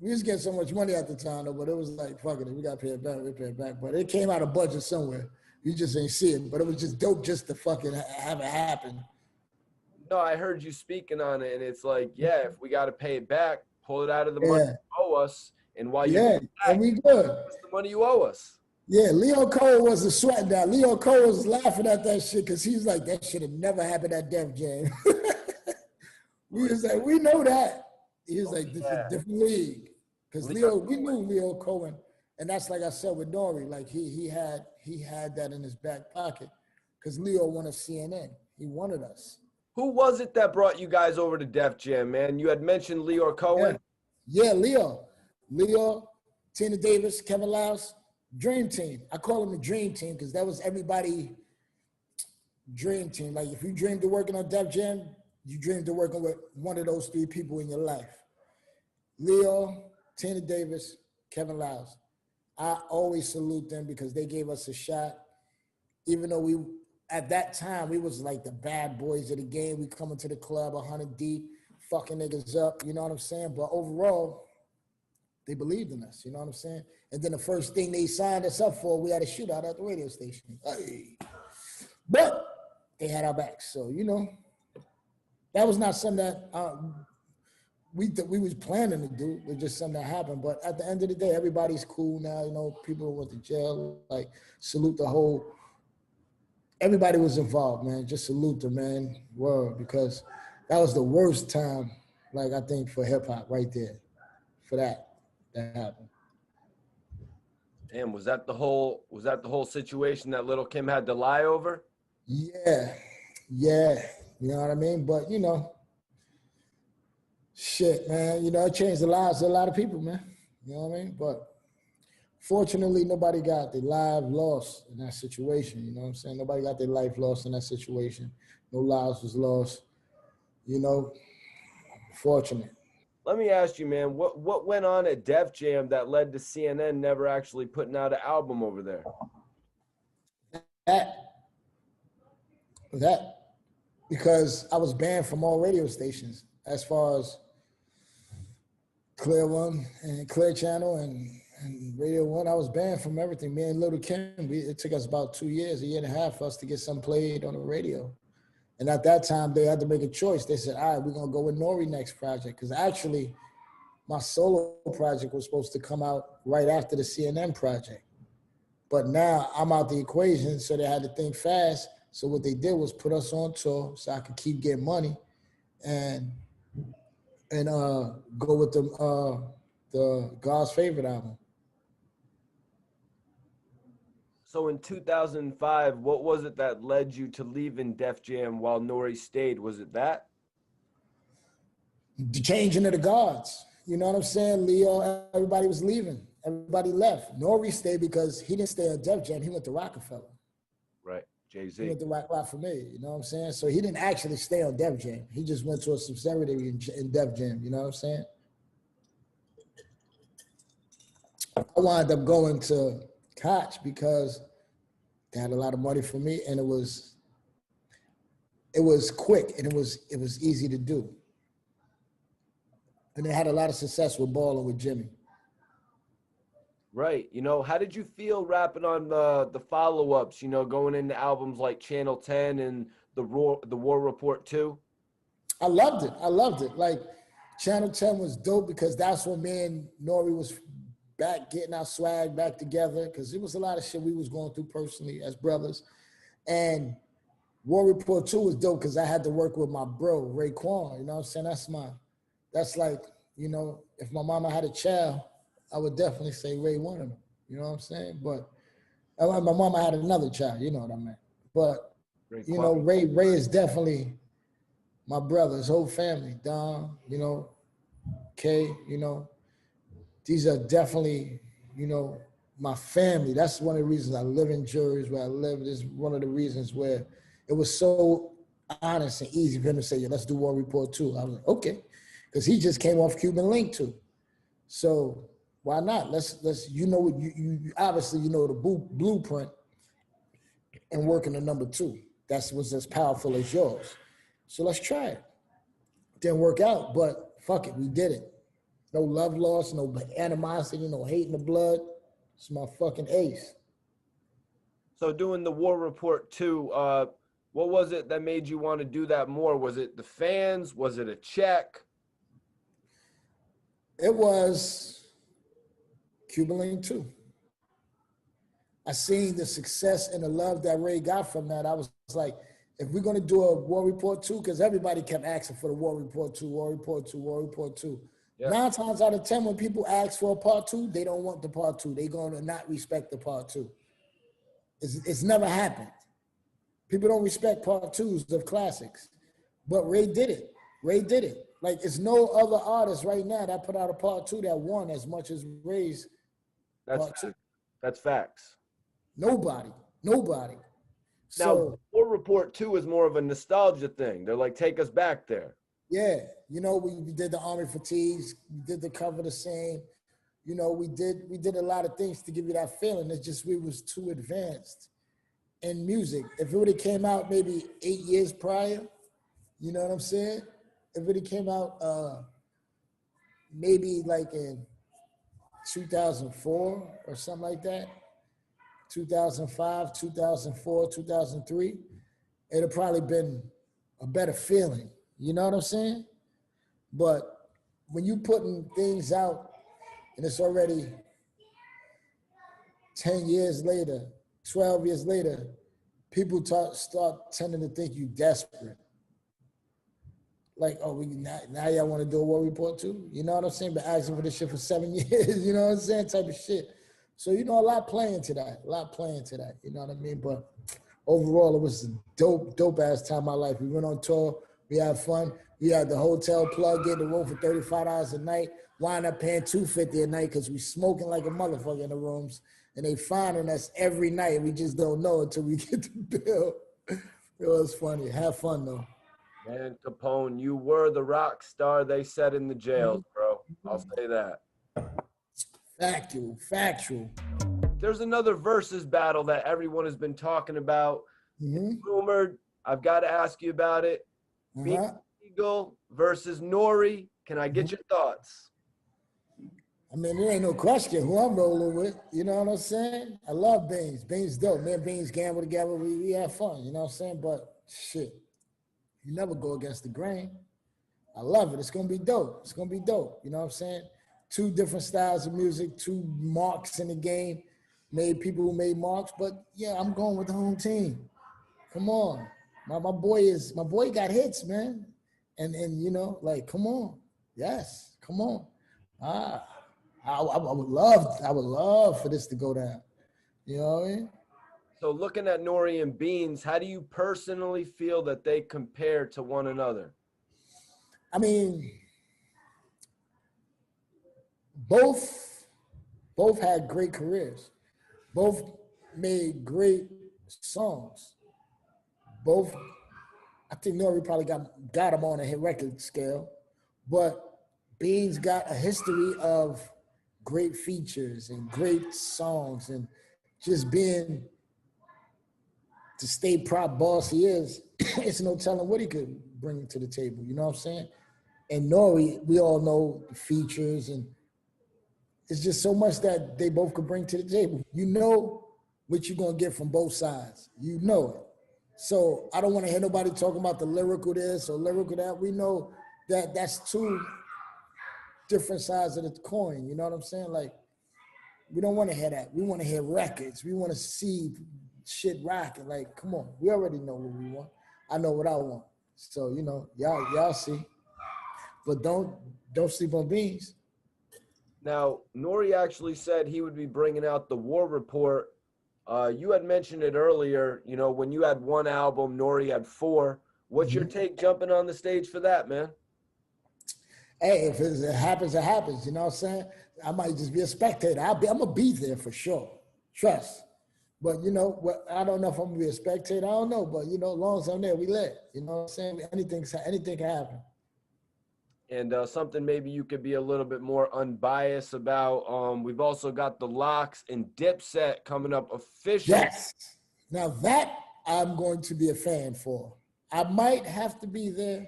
We was getting so much money at the time though, but it was like, fuck it, we got to pay it back, we pay it back. But it came out of budget somewhere. You just ain't see it, but it was just dope just to fucking have it happen. No, I heard you speaking on it, and it's like, yeah, if we got to pay it back, pull it out of the money you owe us, and while you and we good. That's the money you owe us. Yeah, Leo Cole wasn't sweating that. Leo Cole was laughing at that shit because he's like, that should have never happened at Def Jam. We was like, we know that. He was like, this is a different league. Because we knew Leo Cohen. And that's like I said with N.O.R.E, like he had that in his back pocket because Leo wanted CNN. He wanted us. Who was it that brought you guys over to Def Jam, man? You had mentioned Leo Cohen. Yeah, Leo, Tina Davis, Kevin Louse, Dream Team. I call them the Dream Team because that was everybody dream team. Like if you dreamed of working on Def Jam, you dreamed of working with one of those 3 people in your life. Leo, Tina Davis, Kevin Louse. I always salute them because they gave us a shot. Even though at that time, we was like the bad boys of the game. We come into the club 100 deep, fucking niggas up, you know what I'm saying? But overall, they believed in us, you know what I'm saying? And then the first thing they signed us up for, we had a shootout at the radio station. Hey. But they had our backs, so, you know, that was not something that we was planning to do. It just something that happened. But at the end of the day, everybody's cool now. You know, people went to jail. Like, salute the whole. Everybody was involved, man. Just salute them, man. Word, because that was the worst time. Like, I think for hip hop, right there, for that happened. Damn, was that the whole situation that Little Kim had to lie over? Yeah. You know what I mean? But you know, shit, man. You know, it changed the lives of a lot of people, man. You know what I mean? But fortunately, nobody got their life lost in that situation. You know what I'm saying? Nobody got their life lost in that situation. No lives was lost. You know, fortunate. Let me ask you, man, what went on at Def Jam that led to CNN never actually putting out an album over there? That because I was banned from all radio stations as far as Clear One and Clear Channel and Radio One. I was banned from everything. Me and Little Kim, it took us about 2 years, a year and a half for us to get some played on the radio. And at that time, they had to make a choice. They said, all right, we're going to go with N.O.R.E next project. Because actually, my solo project was supposed to come out right after the CNN project. But now I'm out the equation, so they had to think fast. So what they did was put us on tour so I could keep getting money and go with the God's Favorite album. So in 2005, what was it that led you to leaving Def Jam while N.O.R.E stayed? Was it that? The changing of the guards. You know what I'm saying? Leo, everybody was leaving. Everybody left. N.O.R.E stayed because he didn't stay at Def Jam. He went to Rockefeller. Right, Jay-Z. He went to Rock for me, you know what I'm saying? So he didn't actually stay on Def Jam. He just went to a subsidiary in Def Jam, you know what I'm saying? I wound up going to Koch because they had a lot of money for me, and it was quick and it was easy to do. And they had a lot of success with Ballin' with Jimmy. Right. You know, how did you feel rapping on the follow-ups, you know, going into albums like Channel 10 and the War Report 2? I loved it. Like, Channel 10 was dope because that's when me and N.O.R.E was back getting our swag back together, because it was a lot of shit we was going through personally as brothers. And War Report 2 was dope because I had to work with my bro, Raekwon, you know what I'm saying? That's like, you know, if my mama had a child, I would definitely say Ray one of them, you know what I'm saying? But my mama had another child, you know what I mean? But, you know, Ray is definitely my brother, his whole family, Don, you know, Kay, you know, these are definitely, you know, my family. That's one of the reasons I live in Jersey where I live. This is one of the reasons where it was so honest and easy for him to say, yeah, let's do War Report 2. I was like, okay, because he just came off Cuban Link 2. So why not? Let's you know, you obviously, you know, the blueprint and working the number 2. That was as powerful as yours. So let's try it. Didn't work out, but fuck it, we did it. No love lost, no animosity, no hate in the blood. It's my fucking ace. So doing the War Report 2, what was it that made you want to do that more? Was it the fans? Was it a check? It was Cuban Link 2. I seen the success and the love that Ray got from that. I was like, if we're going to do a War Report 2, because everybody kept asking for the War Report 2, War Report 2, War Report 2. Yeah. 9 times out of 10, when people ask for a part 2, they don't want the part 2. They're going to not respect the part 2. It's never happened. People don't respect part 2s of classics. But Ray did it. Ray did it. Like, it's no other artist right now that put out a part 2 that won as much as Ray's part 2. That's facts. Nobody. Now, War Report 2 is more of a nostalgia thing. They're like, take us back there. Yeah, you know, we did the Army Fatigues, we did the Cover the Same. You know, we did a lot of things to give you that feeling. It's just we was too advanced in music. If it would have came out maybe 8 years prior, you know what I'm saying? If it had came out maybe like in 2004 or something like that, 2005, 2004, 2003, it'd have probably been a better feeling. You know what I'm saying? But when you putting things out and it's already 10 years later, 12 years later, people start tending to think you desperate. Like, oh, now y'all want to do a war report too? You know what I'm saying? Been asking for this shit for 7 years, you know what I'm saying? Type of shit. So, you know, a lot playing to that, you know what I mean? But overall, it was a dope ass time of my life. We went on tour, we had fun. We had the hotel plug in the room for $35 a night, wind up paying $250 a night because we smoking like a motherfucker in the rooms. And they finding us every night. We just don't know until we get the bill. It was funny. Have fun though. Man, Capone, you were the rock star they said in the jails, bro. I'll say that. Factual. There's another versus battle that everyone has been talking about. It's rumored. I've got to ask you about it. Beans Eagle versus N.O.R.E. Can I get your thoughts? I mean, there ain't no question who I'm rolling with. You know what I'm saying? I love Beans. Beans dope. Me and Beans gamble together. We have fun. You know what I'm saying? But shit. You never go against the grain. I love it. It's going to be dope. It's going to be dope. You know what I'm saying? Two different styles of music, two marks in the game. Made people who made marks. But, yeah, I'm going with the home team. Come on. My boy got hits, man. And you know, like, come on. Yes, come on. I would love for this to go down. You know what I mean? So looking at N.O.R.E. and Beans, how do you personally feel that they compare to one another? I mean, both had great careers. Both made great songs. Both, I think N.O.R.E. probably got them on a hit record scale, but Beans got a history of great features and great songs and just being the state prop boss he is, it's no telling what he could bring to the table. You know what I'm saying? And N.O.R.E., we all know the features, and it's just so much that they both could bring to the table. You know what you're gonna get from both sides. You know it. So I don't want to hear nobody talking about the lyrical this or lyrical that. We know that that's two different sides of the coin. You know what I'm saying? Like, we don't want to hear that. We want to hear records. We want to see shit rocking. Like, come on, we already know what we want. I know what I want. So, you know, y'all see. But don't sleep on Beans. Now, N.O.R.E. actually said he would be bringing out the War Report. You had mentioned it earlier, you know, when you had one album, N.O.R.E. had four. What's your take jumping on the stage for that, man? Hey, if it happens, it happens. You know what I'm saying? I might just be a spectator. I'm going to be there for sure. Trust. But, you know, I don't know if I'm going to be a spectator. I don't know. But, you know, as long as I'm there, we lit. You know what I'm saying? Anything can happen. And something maybe you could be a little bit more unbiased about. We've also got the Locks and Dipset coming up officially. Yes. Now that I'm going to be a fan for. I might have to be there.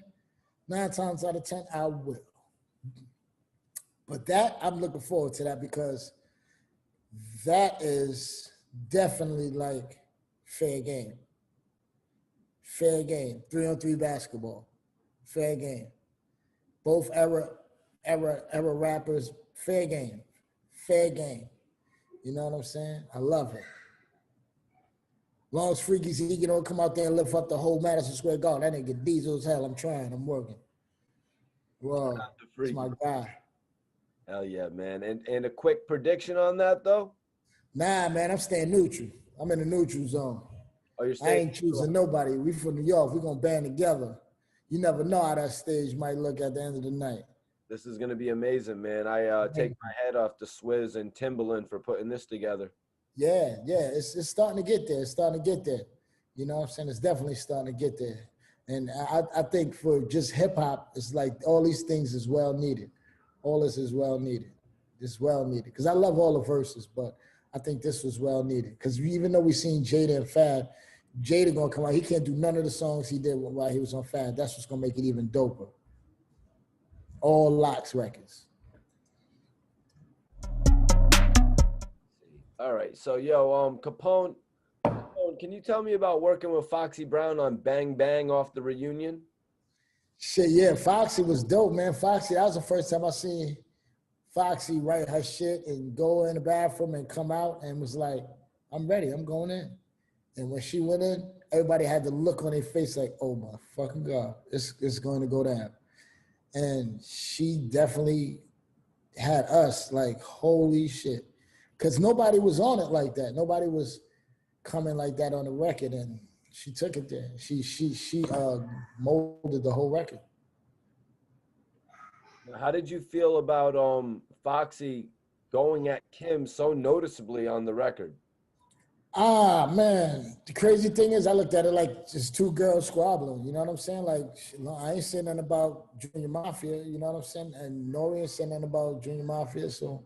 9 times out of 10, I will. But that, I'm looking forward to that because that is definitely like fair game. Fair game. 3-on-3 basketball. Fair game. Both era rappers, fair game. Fair game. You know what I'm saying? I love it. Long as Freaky Z, you know, come out there and lift up the whole Madison Square Garden. That nigga diesel as hell. I'm trying. I'm working. Well, it's my guy. Hell yeah, man. And a quick prediction on that, though? Nah, man, I'm staying neutral. I'm in the neutral zone. Oh, you're staying I ain't choosing nobody. We from New York. We're going to band together. You never know how that stage might look at the end of the night. This is going to be amazing, man. I take my head off to Swizz and Timbaland for putting this together. Yeah. It's starting to get there. It's starting to get there. You know what I'm saying? It's definitely starting to get there. And I think for just hip hop, it's like all these things is well needed. All this is well needed. It's well needed. Because I love all the verses, but I think this was well needed. Because even though we seen Jada and Fab, Jada gonna come out. He can't do none of the songs he did while he was on Fab. That's what's gonna make it even doper. All Locks records. All right. So, yo, Capone, can you tell me about working with Foxy Brown on Bang Bang off the reunion? Shit, yeah, Foxy was dope, man. Foxy, that was the first time I seen Foxy write her shit and go in the bathroom and come out and was like, I'm ready, I'm going in. And when she went in, everybody had the look on their face like, oh my fucking God, it's going to go down. And she definitely had us like, holy shit. Because nobody was on it like that. Nobody was coming like that on the record. And she took it there. She molded the whole record. How did you feel about Foxy going at Kim so noticeably on the record? Ah, man. The crazy thing is I looked at it like just two girls squabbling. You know what I'm saying? Like, I ain't saying nothing about Junior Mafia. You know what I'm saying? And N.O.R.E ain't saying nothing about Junior Mafia. So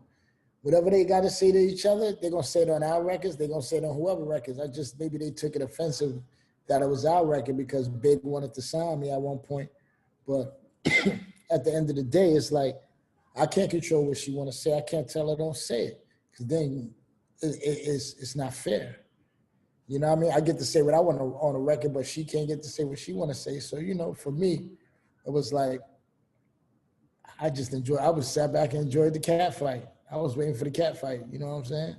whatever they got to say to each other, they're going to say it on our records. They're going to say it on whoever records. Maybe they took it offensive that it was our record because Big wanted to sign me at one point. But at the end of the day, it's like, I can't control what she want to say. I can't tell her don't say it because then it's not fair. You know what I mean? I get to say what I want on a record, but she can't get to say what she want to say. So, you know, for me, it was like, I sat back and enjoyed the cat fight. I was waiting for the cat fight. You know what I'm saying?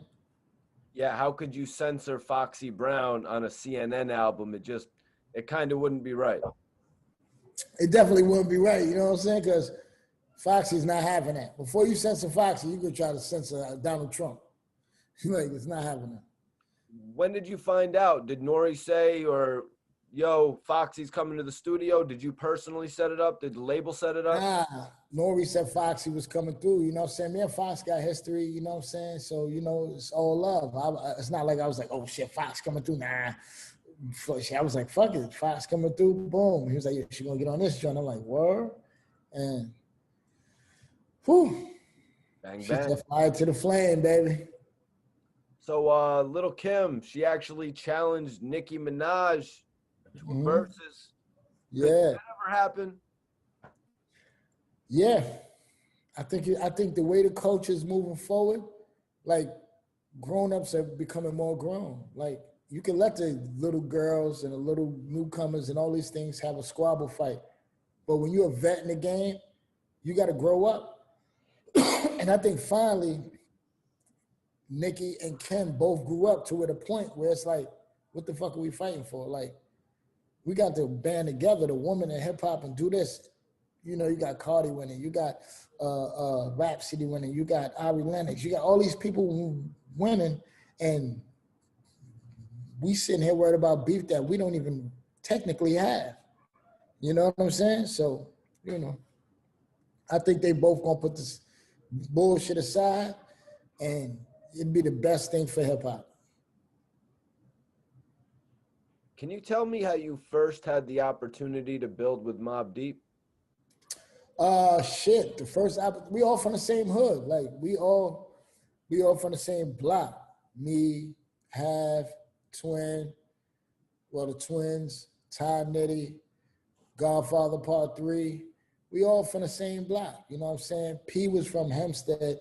Yeah, how could you censor Foxy Brown on a CNN album? It kind of wouldn't be right. It definitely wouldn't be right. You know what I'm saying? Because Foxy's not having that. Before you censor Foxy, you could try to censor Donald Trump. Like, it's not happening. When did you find out? Did N.O.R.E say, or, yo, Foxy's coming to the studio? Did you personally set it up? Did the label set it up? Nah, N.O.R.E said Foxy was coming through. You know what I'm saying? Me and Fox got history, you know what I'm saying? So, you know, it's all love. It's not like I was like, oh, shit, Fox coming through. Nah. I was like, fuck it, Fox coming through. Boom. He was like, yeah, she going to get on this joint. I'm like, word? And, whew. Bang, She bang. set fire to the flame, baby. So, Little Kim, she actually challenged Nicki Minaj to a versus. Yeah. Did that ever happen? Yeah. I think the way the culture is moving forward, like, grown-ups are becoming more grown. Like, you can let the little girls and the little newcomers and all these things have a squabble fight. But when you're a vet in the game, you got to grow up. And I think finally, Nicki and Kim both grew up to a point where it's like, what the fuck are we fighting for? Like, we got to band together, the woman in hip hop, and do this. You know, you got Cardi winning, you got Rhapsody winning, you got Ari Lennox, you got all these people who winning, and we sitting here worried about beef that we don't even technically have. You know what I'm saying? So, you know, I think they both gonna put this bullshit aside, and it'd be the best thing for hip hop. Can you tell me how you first had the opportunity to build with Mobb Deep? Shit, we all from the same hood. Like, we all from the same block. Me, Have, Twin, the twins, Ty Nitty, Godfather Part 3. We all from the same block, you know what I'm saying? P was from Hempstead,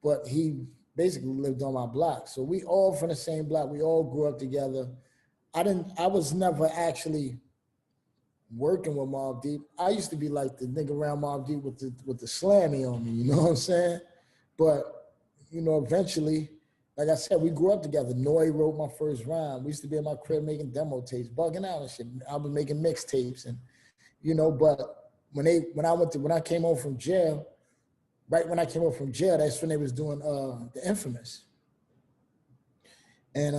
but he basically lived on my block. So we all from the same block. We all grew up together. I was never actually working with Mobb Deep. I used to be like the nigga around Mobb Deep with the slammy on me, you know what I'm saying? But, you know, eventually, like I said, we grew up together. N.O.R.E wrote my first rhyme. We used to be in my crib making demo tapes, bugging out and shit. I was making mixtapes, and, you know, but when I came home from jail, right when I came home from jail, that's when they was doing the Infamous. And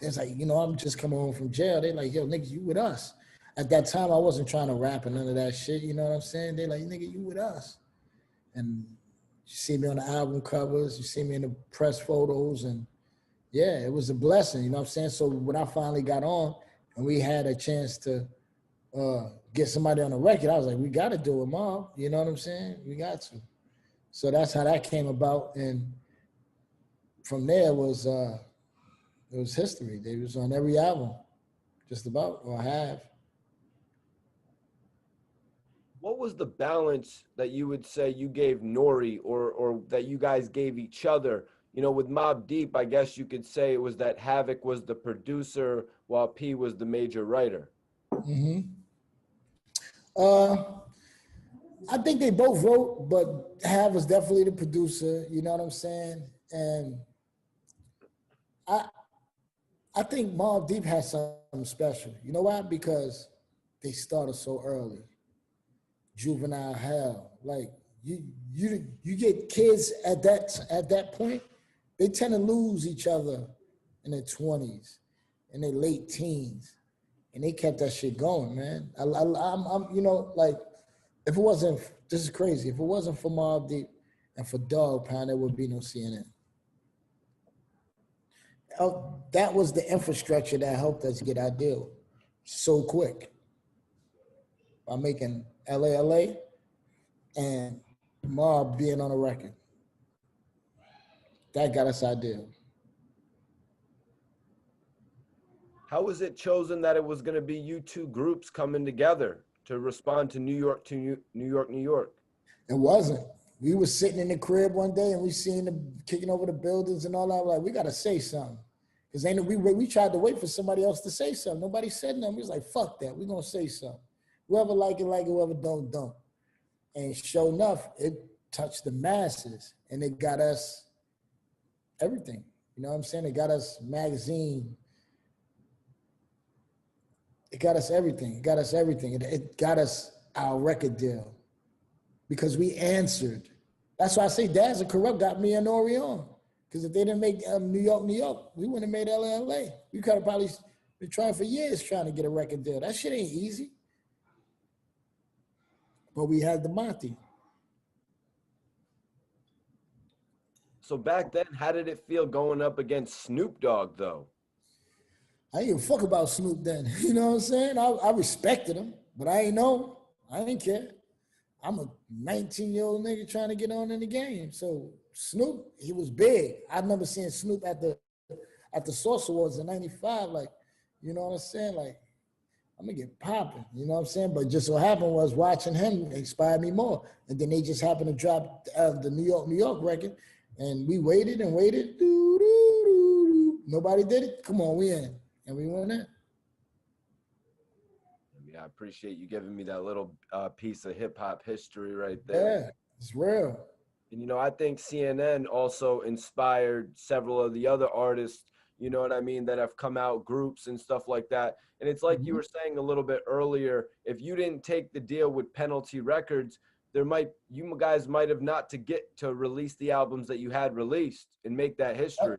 it's like, you know, I'm just coming home from jail. They like, yo, nigga, you with us. At that time, I wasn't trying to rap and none of that shit. You know what I'm saying? They like, nigga, you with us. And you see me on the album covers. You see me in the press photos. And yeah, it was a blessing. You know what I'm saying? So when I finally got on and we had a chance to get somebody on the record, I was like, we got to do it, Mom. You know what I'm saying? We got to. So that's how that came about. And from there was history. They was on every album, just about, or have. What was the balance that you would say you gave N.O.R.E or that you guys gave each other? You know, with Mobb Deep, I guess you could say it was that Havoc was the producer while P was the major writer. Mm-hmm. Uh, I think they both wrote, but Hav was definitely the producer. You know what I'm saying? And I I think Mobb Deep has something special. You know why? Because they started so early. Juvenile hell. Like you get kids at that point, they tend to lose each other in their 20s, in their late teens, and they kept that shit going, man. I'm you know, like if it wasn't, this is crazy. If it wasn't for Mobb Deep and for Dog Pound, there would be no CNN. That was the infrastructure that helped us get our deal so quick by making LA and Mob being on a record. That got us our deal. How was it chosen that it was going to be you two groups coming together to respond to New York, New York? It wasn't. We were sitting in the crib one day and we seen them kicking over the buildings and all that. Like, we got to say something. Because we tried to wait for somebody else to say something. Nobody said nothing. We was like, fuck that. We're going to say something. Whoever like it, whoever don't. And sure enough, it touched the masses and it got us everything. You know what I'm saying? It got us magazine. It got us everything. It got us everything. It got us our record deal because we answered. That's why I say Dad's a Corrupt got me and N.O.R.E on. Because if they didn't make New York, we wouldn't have made LA. We could have probably been trying for years trying to get a record deal. That shit ain't easy. But we had the Monty. So back then, how did it feel going up against Snoop Dogg, though? I didn't give a fuck about Snoop then. You know what I'm saying? I respected him, but I ain't know. I didn't care. I'm a 19-year-old nigga trying to get on in the game. So Snoop, he was big. I remember seeing Snoop at the Source Awards in '95. Like, you know what I'm saying? Like, I'm gonna get popping. You know what I'm saying? But just so happened was watching him inspired me more. And then they just happened to drop the New York record, and we waited and waited. Nobody did it. Come on, we in, and we went in. Yeah, I appreciate you giving me that little piece of hip hop history right there. Yeah, it's real. And, you know, I think CNN also inspired several of the other artists, you know what I mean, that have come out, groups and stuff like that. And it's like you were saying a little bit earlier, if you didn't take the deal with Penalty Records, you guys might have not to get to release the albums that you had released and make that history.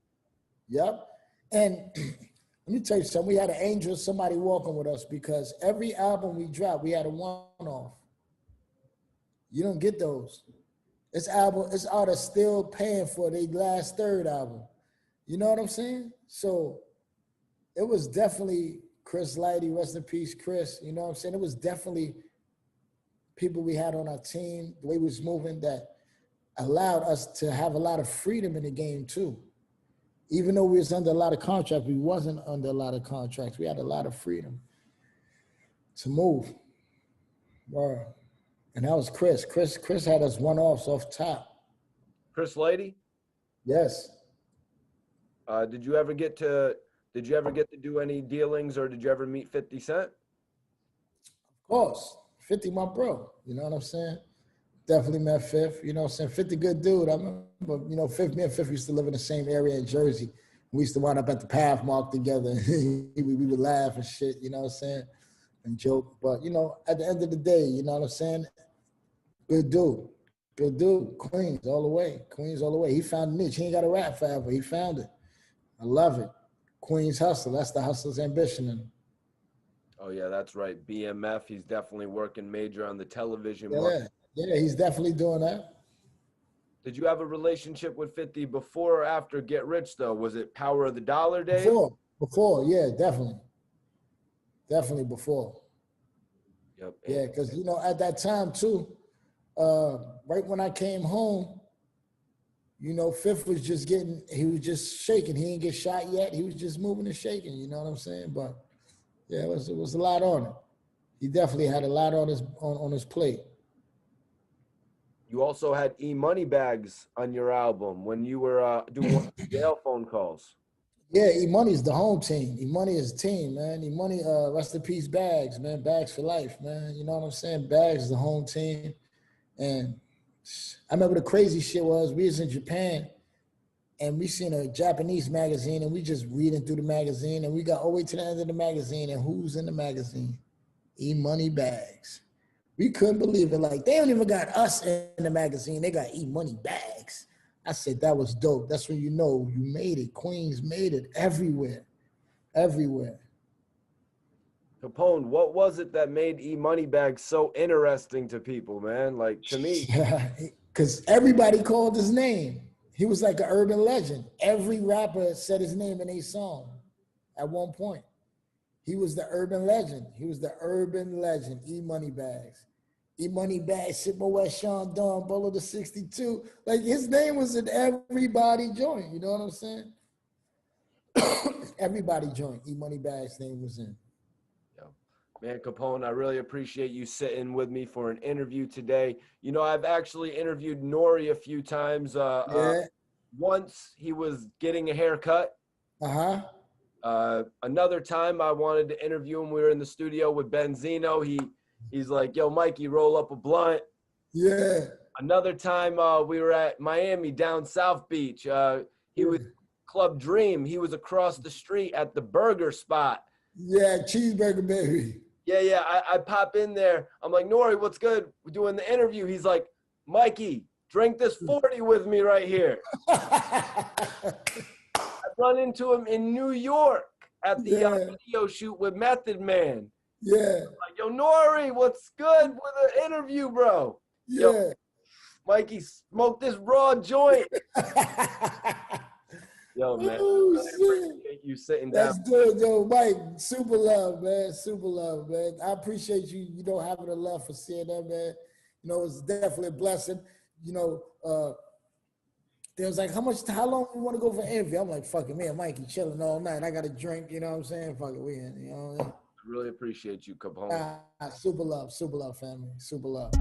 Yep. And let me tell you something. We had an angel, somebody walking with us because every album we dropped, we had a one-off. You don't get those. It's artists still paying for their last third album. You know what I'm saying? So it was definitely Chris Lighty, rest in peace, Chris. You know what I'm saying? It was definitely people we had on our team, the way we was moving that allowed us to have a lot of freedom in the game too. Even though we was under a lot of contracts, we wasn't under a lot of contracts. We had a lot of freedom to move. Wow. And that was Chris. Chris had us one-offs off top. Chris Lighty? Yes. Did you ever get to do any dealings, or did you ever meet 50 Cent? Of course. 50 my bro. You know what I'm saying? Definitely met Fifth. You know what I'm saying? 50 good dude. I remember, you know, me and Fifth used to live in the same area in Jersey. We used to wind up at the Pathmark together. we would laugh and shit, you know what I'm saying? And joke. But, you know, at the end of the day, you know what I'm saying? Good dude. Good dude. Queens all the way. Queens all the way. He found a niche. He ain't got to rap forever. He found it. I love it. Queens hustle. That's the hustler's ambition. Oh, yeah, that's right. BMF, he's definitely working major on the television market. Yeah, he's definitely doing that. Did you have a relationship with 50 before or after Get Rich, though? Was it Power of the Dollar days? Before, yeah, definitely. Definitely before. Yep. Yeah, because, you know, at that time, too, right when I came home, you know, Fifth was just he was just shaking. He didn't get shot yet. He was just moving and shaking, you know what I'm saying? But, yeah, it was a lot on it. He definitely had a lot on his plate. You also had E-Money Bags on your album when you were doing jail phone calls. Yeah, E-Money is the home team. E-Money is team, man. E-Money, rest in peace, Bags, man. Bags for life, man. You know what I'm saying? Bags is the home team. And I remember the crazy shit was we was in Japan and we seen a Japanese magazine and we just reading through the magazine and we got all the way to the end of the magazine and who's in the magazine? E-Money Bags. We couldn't believe it. Like, they don't even got us in the magazine. They got E-Money Bags. I said, that was dope. That's when you know you made it. Queens made it everywhere, everywhere. Capone, what was it that made E-Money Bag so interesting to people, man? Like, to me. Yeah, because everybody called his name. He was like an urban legend. Every rapper said his name in a song at one point. He was the urban legend. He was the urban legend, E-Money Bags. E-Money Bags, Sip My West, Sean Dawn, Bolo the 62. Like, his name was in everybody joint. You know what I'm saying? Everybody joint. E-Money Bags' name was in. Man, Capone, I really appreciate you sitting with me for an interview today. You know, I've actually interviewed N.O.R.E a few times. Yeah. Once he was getting a haircut. Another time I wanted to interview him. We were in the studio with Benzino. He's like, yo, Mikey, roll up a blunt. Yeah. Another time we were at Miami, down South Beach. He was Club Dream. He was across the street at the burger spot. Yeah, Cheeseburger Baby. Yeah. I pop in there. I'm like, N.O.R.E, what's good? We're doing the interview. He's like, Mikey, drink this 40 with me right here. I run into him in New York at the video shoot with Method Man. Yeah. I'm like, yo, N.O.R.E, what's good with the interview, bro? Yeah. Yo, Mikey, smoke this raw joint. Yo, man, Oh, I appreciate you sitting down. That's good, yo, Mike. Super love, man. Super love, man. I appreciate you, having the love for CNN, man. You know, it's definitely a blessing. You know, they was like, how long you want to go for an interview? I'm like, fuck it, me and Mikey chilling all night. I got a drink, you know what I'm saying? Fuck it, we in, you know what I mean? I really appreciate you, Capone. Super love, family. Super love.